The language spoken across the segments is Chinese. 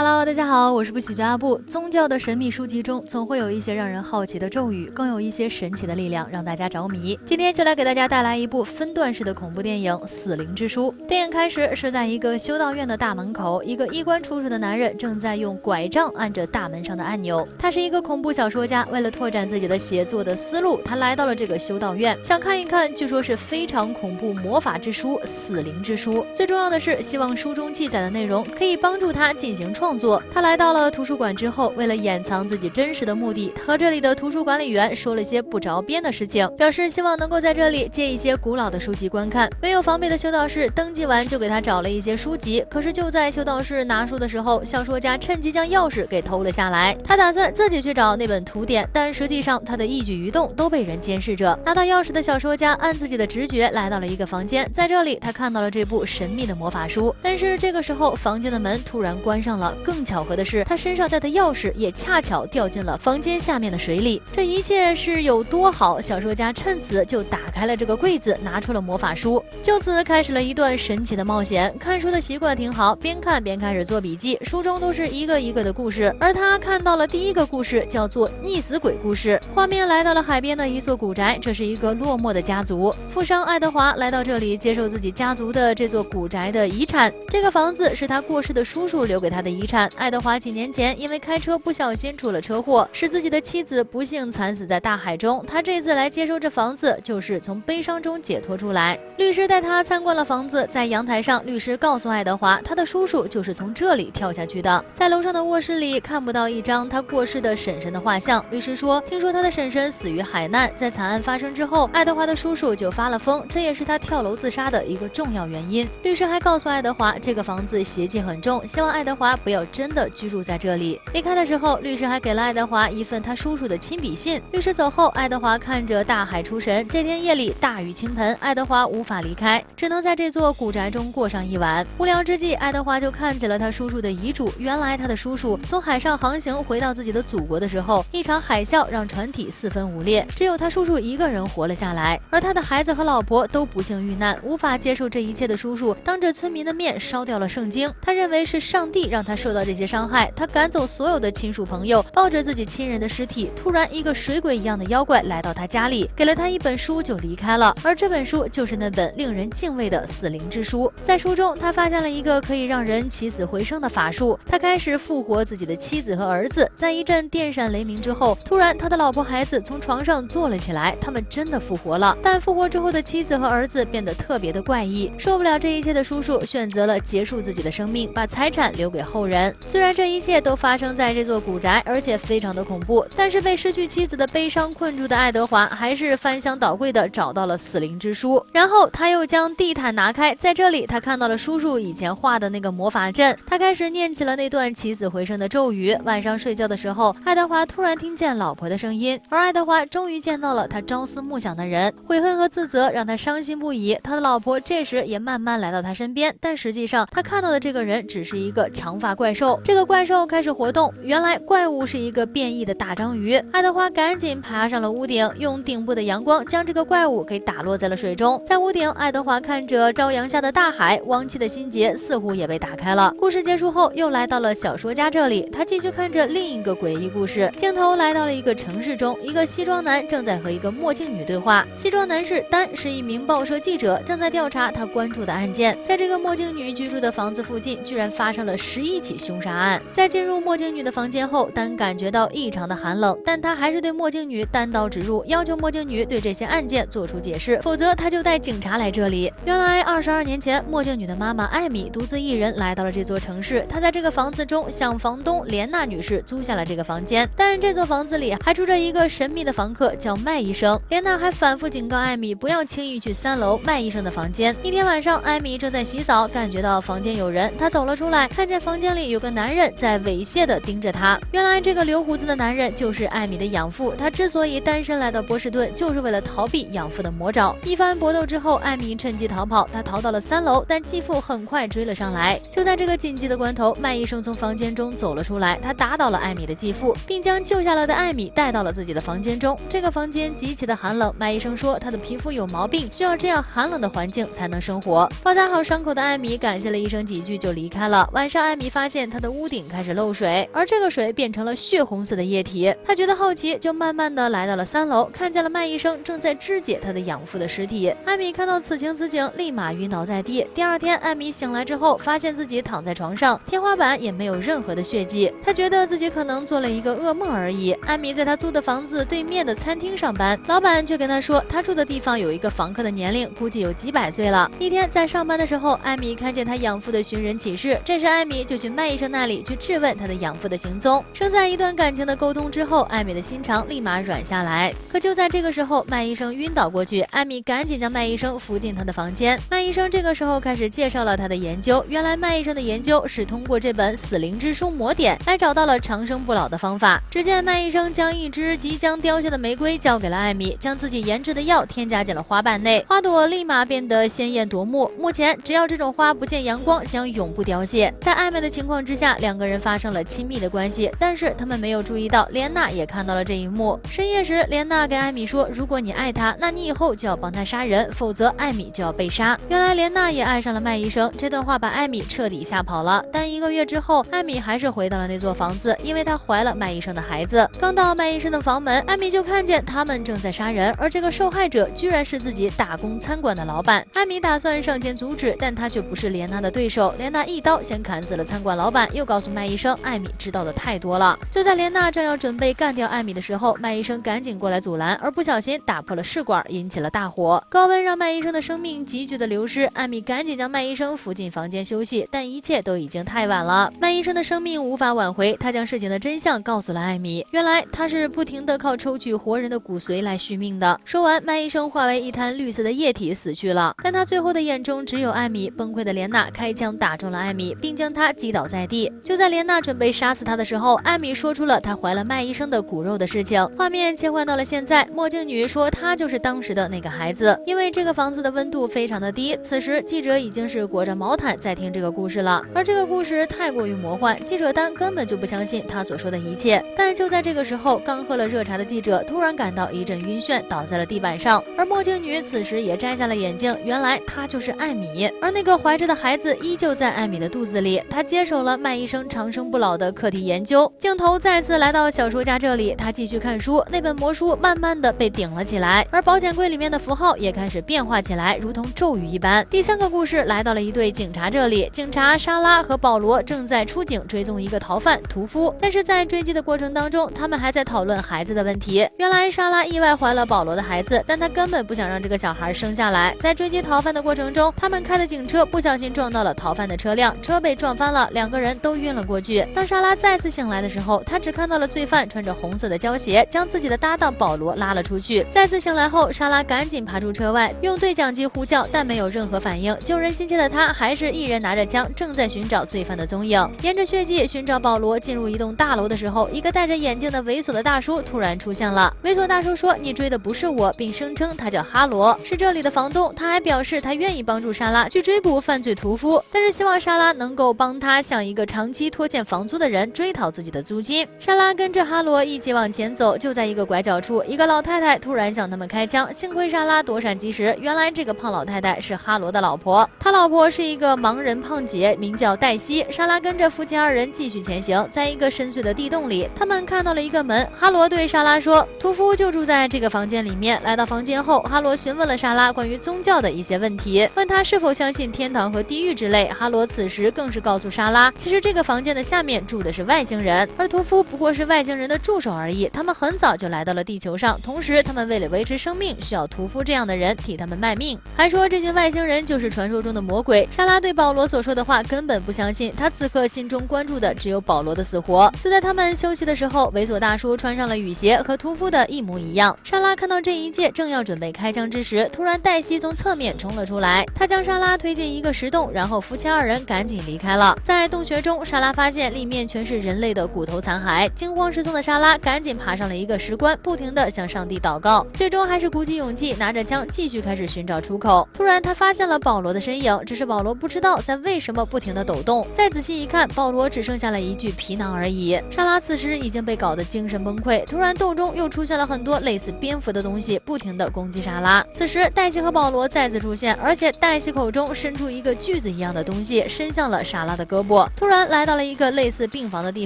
Hello， 大家好，我是不喜剧阿布。宗教的神秘书籍中，总会有一些让人好奇的咒语，更有一些神奇的力量让大家着迷。今天就来给大家带来一部分段式的恐怖电影《死灵之书》。电影开始是在一个修道院的大门口，一个衣冠楚楚的男人正在用拐杖按着大门上的按钮。他是一个恐怖小说家，为了拓展自己的写作的思路，他来到了这个修道院，想看一看据说是非常恐怖魔法之书《死灵之书》。最重要的是，希望书中记载的内容可以帮助他进行创作。他来到了图书馆之后，为了掩藏自己真实的目的，和这里的图书管理员说了些不着边的事情，表示希望能够在这里借一些古老的书籍观看。没有防备的修道士登记完就给他找了一些书籍，可是就在修道士拿书的时候，小说家趁机将钥匙给偷了下来。他打算自己去找那本图典，但实际上他的一举一动都被人监视着。拿到钥匙的小说家按自己的直觉来到了一个房间，在这里他看到了这部神秘的魔法书，但是这个时候房间的门突然关上了，更巧合的是，他身上带的钥匙也恰巧掉进了房间下面的水里。这一切是有多好？小说家趁此就打开了这个柜子，拿出了魔法书，就此开始了一段神奇的冒险。看书的习惯挺好，边看边开始做笔记，书中都是一个一个的故事，而他看到了第一个故事，叫做溺死鬼故事。画面来到了海边的一座古宅，这是一个落寞的家族，富商爱德华来到这里接受自己家族的这座古宅的遗产。这个房子是他过世的叔叔留给他的遗产。爱德华几年前因为开车不小心出了车祸，使自己的妻子不幸惨死在大海中。他这次来接收这房子，就是从悲伤中解脱出来。律师带他参观了房子，在阳台上，律师告诉爱德华，他的叔叔就是从这里跳下去的。在楼上的卧室里看不到一张他过世的婶婶的画像。律师说，听说他的婶婶死于海难，在惨案发生之后，爱德华的叔叔就发了疯，这也是他跳楼自杀的一个重要原因。律师还告诉爱德华，这个房子邪气很重，希望爱德华不要真的居住在这里。离开的时候，律师还给了爱德华一份他叔叔的亲笔信。律师走后，爱德华看着大海出神。这天夜里大雨倾盆，爱德华无法离开，只能在这座古宅中过上一晚。无聊之际，爱德华就看起了他叔叔的遗嘱。原来他的叔叔从海上航行回到自己的祖国的时候，一场海啸让船体四分五裂，只有他叔叔一个人活了下来，而他的孩子和老婆都不幸遇难。无法接受这一切的叔叔当着村民的面烧掉了圣经，他认为是上帝让他受到这些伤害。他赶走所有的亲属朋友，抱着自己亲人的尸体。突然一个水鬼一样的妖怪来到他家里，给了他一本书就离开了，而这本书就是那本令人敬畏的死灵之书。在书中他发现了一个可以让人起死回生的法术，他开始复活自己的妻子和儿子。在一阵电闪雷鸣之后，突然他的老婆孩子从床上坐了起来，他们真的复活了。但复活之后的妻子和儿子变得特别的怪异，受不了这一切的叔叔选择了结束自己的生命，把财产留给后人。虽然这一切都发生在这座古宅，而且非常的恐怖，但是被失去妻子的悲伤困住的爱德华还是翻箱倒柜的找到了死灵之书。然后他又将地毯拿开，在这里他看到了叔叔以前画的那个魔法阵，他开始念起了那段起死回生的咒语。晚上睡觉的时候，爱德华突然听见老婆的声音，而爱德华终于见到了他朝思暮想的人。悔恨和自责让他伤心不已，他的老婆这时也慢慢来到他身边，但实际上他看到的这个人只是一个长发怪兽。这个怪兽开始活动，原来怪物是一个变异的大章鱼。爱德华赶紧爬上了屋顶，用顶部的阳光将这个怪物给打落在了水中。在屋顶，爱德华看着朝阳下的大海，亡妻的心结似乎也被打开了。故事结束后，又来到了小说家这里，他继续看着另一个诡异故事。镜头来到了一个城市中，一个西装男正在和一个墨镜女对话。西装男士丹是一名报社记者，正在调查他关注的案件。在这个墨镜女居住的房子附近，居然发生了11起凶杀案。在进入墨镜女的房间后，丹感觉到异常的寒冷，但他还是对墨镜女单刀直入，要求墨镜女对这些案件做出解释，否则他就带警察来这里。原来22年前，墨镜女的妈妈艾米独自一人来到了这座城市，她在这个房子中向房东莲娜女士租下了这个房间，但这座房子里还住着一个神秘的房客，叫麦医生。莲娜还反复警告艾米不要轻易去3楼麦医生的房间。一天晚上，艾米正在洗澡，感觉到房间有人，她走了出来，看见房间里有个男人在猥亵地盯着她。原来这个留胡子的男人就是艾米的养父，他之所以单身来到波士顿，就是为了逃避养父的魔爪。一番搏斗之后，艾米趁机逃跑，她逃到了3楼，但继父很快追了上来。就在这个紧急的关头，麦医生从房间中走了出来，他打倒了艾米的继父，并将救下来的艾米带到了自己的房间中。这个房间极其的寒冷，麦医生说他的皮肤有毛病，需要这样寒冷的环境才能生活。包扎好伤口的艾米感谢了医生几句就离开了。晚上，艾米发现他的屋顶开始漏水，而这个水变成了血红色的液体。他觉得好奇，就慢慢的来到了3楼，看见了麦医生正在肢解他的养父的尸体。艾米看到此情此景，立马晕倒在地。第二天，艾米醒来之后，发现自己躺在床上，天花板也没有任何的血迹。她觉得自己可能做了一个噩梦而已。艾米在她租的房子对面的餐厅上班，老板却跟她说，她住的地方有一个房客的年龄估计有几百岁了。一天在上班的时候，艾米看见她养父的寻人启事，这时艾米就去麦医生那里去质问她的养父的行踪。生在一段感情的沟通之后，艾米的心肠立马软下来。可就在这个时候，麦医生晕倒过去，艾米赶紧将麦医生扶进他的房间。麦医生这个时候开始介绍了他的研究，原来麦医生的研究是通过这本死灵之书魔典来找到了长生不老的方法。只见麦医生将一支即将凋谢的玫瑰交给了艾米，将自己研制的药添加进了花瓣内，花朵立马变得鲜艳夺目。目前只要这种花不见阳光，将永不凋谢。在暧昧的情况之下，两个人发生了亲密的关系，但是他们没有注意到莲娜也看到了这一幕。深夜时，莲娜跟艾米说，如果你爱他，那你以后就要帮他杀人，否则艾米就要被杀。原来莲娜也爱上了麦医生，这段话把艾米彻底吓跑了。但1个月之后，艾米还是回到了那座房子，因为她怀了麦医生的孩子。刚到麦医生的房门，艾米就看见他们正在杀人，而这个受害者居然是自己打工餐馆的老板。艾米打算上前阻止，但他却不是莲娜的对手。莲娜一刀先砍死了餐馆老板，又告诉麦医生，艾米知道的太多了。就在莲娜正要准备干掉艾米的时候，麦医生赶紧过来阻拦，而不小心打破了试管，引起了大火。高温让麦医生的生命急剧的流失，艾米赶紧将麦医生扶进房间休息，但一切都已经太晚了。麦医生的生命无法挽回，他将事情的真相告诉了艾米。原来他是不停的靠抽取活人的骨髓来续命的。说完，麦医生化为一滩绿色的液体死去了，但他最后的眼中只有艾米。崩溃的莲娜开枪打中了艾米，并将他击倒在地。就在莲娜准备杀死他的时候，艾米说出了她怀了麦医生的骨肉的事情。画面切换到了现在，墨镜女说她就是当时的那个孩子。因为这个房子的温度非常的低，此时记者已经是裹着毛毯在听这个故事了，而这个故事太过于魔幻，记者丹根本就不相信他所说的一切。但就在这个时候，刚喝了热茶的记者突然感到一阵晕眩，倒在了地板上，而墨镜女此时也摘下了眼镜，原来她就是艾米，而那个怀着的孩子依旧在艾米的肚子里。她接手了麦医生长生不老的课题研究。镜头再次来到小说家这里，他继续看书，那本魔书慢慢的被顶了起来，而保险柜里面的符号也开始变化起来，如同咒语一般。第3个故事来到了一对警察这里，警察莎拉和保罗正在出警追踪一个逃犯屠夫，但是在追击的过程当中，他们还在讨论孩子的问题。原来莎拉意外怀了保罗的孩子，但她根本不想让这个小孩生下来。在追击逃犯的过程中，他们开的警车不小心撞到了逃犯的车辆，车被撞翻了，2个人都晕了过去。当莎拉再次醒来的时候，她只看到了罪犯穿着红色的胶鞋将自己的搭档保罗拉了出去。再次醒来后，莎拉赶紧爬出车外，用对讲机呼叫，但没有任何反应。救人心切的她还是一人拿着枪，正在寻找罪犯的踪影。沿着血迹寻找保罗，进入一栋大楼的时候，一个戴着眼镜的猥琐的大叔突然出现了。猥琐大叔说，你追的不是我，并声称他叫哈罗，是这里的房东。他还表示他愿意帮助莎拉去追捕犯罪屠夫，但是希望莎拉能够帮他向一个长期拖欠房租的人追讨自己的租金。莎拉跟着哈罗一起往前走，就在一个拐角处，一个老太太突然向他们开枪，幸亏莎拉躲闪及时。原来这个胖老太太是哈罗的老婆，他老婆是一个盲人胖姐，名叫黛西。莎拉跟着夫妻2人继续前行，在一个深邃的地洞里，他们看到了一个门。哈罗对莎拉说，屠夫就住在这个房间里面。来到房间后，哈罗询问了莎拉关于宗教的一些问题，问她是否相信天堂和地狱之类。哈罗此时更是告诉莎拉，其实这个房间的下面住的是外星人，而屠夫不过是外星人的助手而已。他们很早就来到了地球上，同时他们为了维持生命，需要屠夫这样的人替他们卖命，还说这群外星人就是传说中的魔鬼。莎拉对保罗所说的话根本不相信，她此刻心中关注的只有保罗的死活。就在他们休息的时候，猥琐大叔穿上了雨鞋，和屠夫的一模一样。莎拉看到这一切，正要准备开枪之时，突然黛西从侧面冲了出来，她将莎拉推进一个石洞，然后夫妻2人赶紧离开了。在洞穴中，莎拉发现里面全是人类的骨头残骸，惊慌失措的莎拉赶紧爬上了一个石棺，不停地向上帝祷告，最终还是鼓起勇气拿着枪继续开始寻找出口。突然他发现了保罗的身影，只是保罗不知道在为什么不停地抖动。再仔细一看，保罗只剩下了一具皮囊而已。莎拉此时已经被搞得精神崩溃，突然洞中又出现了很多类似蝙蝠的东西，不停地攻击莎拉。此时黛西和保罗再次出现，而且黛西口中伸出一个锯子一样的东西，伸向了莎拉的胳膊。步，突然来到了一个类似病房的地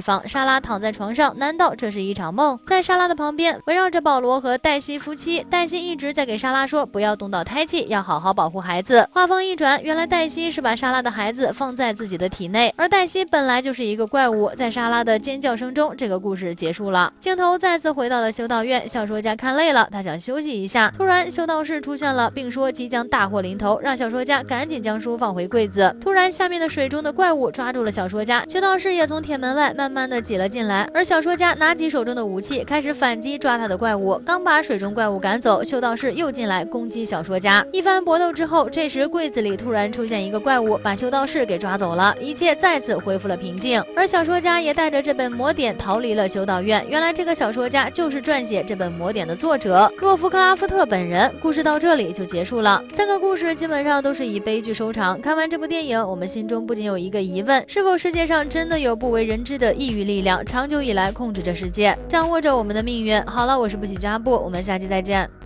方。莎拉躺在床上，难道这是一场梦？在莎拉的旁边围绕着保罗和黛西夫妻，黛西一直在给莎拉说不要动到胎气，要好好保护孩子。话锋一转，原来黛西是把莎拉的孩子放在自己的体内，而黛西本来就是一个怪物。在莎拉的尖叫声中，这个故事结束了。镜头再次回到了修道院，小说家看累了，他想休息一下。突然修道士出现了，并说即将大祸临头，让小说家赶紧将书放回柜子。突然下面的水中的怪物抓住了小说家，修道士也从铁门外慢慢的挤了进来，而小说家拿起手中的武器开始反击抓他的怪物。刚把水中怪物赶走，修道士又进来攻击小说家。一番搏斗之后，这时柜子里突然出现一个怪物，把修道士给抓走了，一切再次恢复了平静。而小说家也带着这本魔典逃离了修道院。原来这个小说家就是撰写这本魔典的作者洛夫克拉夫特本人。故事到这里就结束了。三个故事基本上都是以悲剧收场。看完这部电影，我们心中不仅有一个疑问：是否世界上真的有不为人知的异域力量，长久以来控制着世界，掌握着我们的命运？好了，我是不喜扎布，我们下期再见。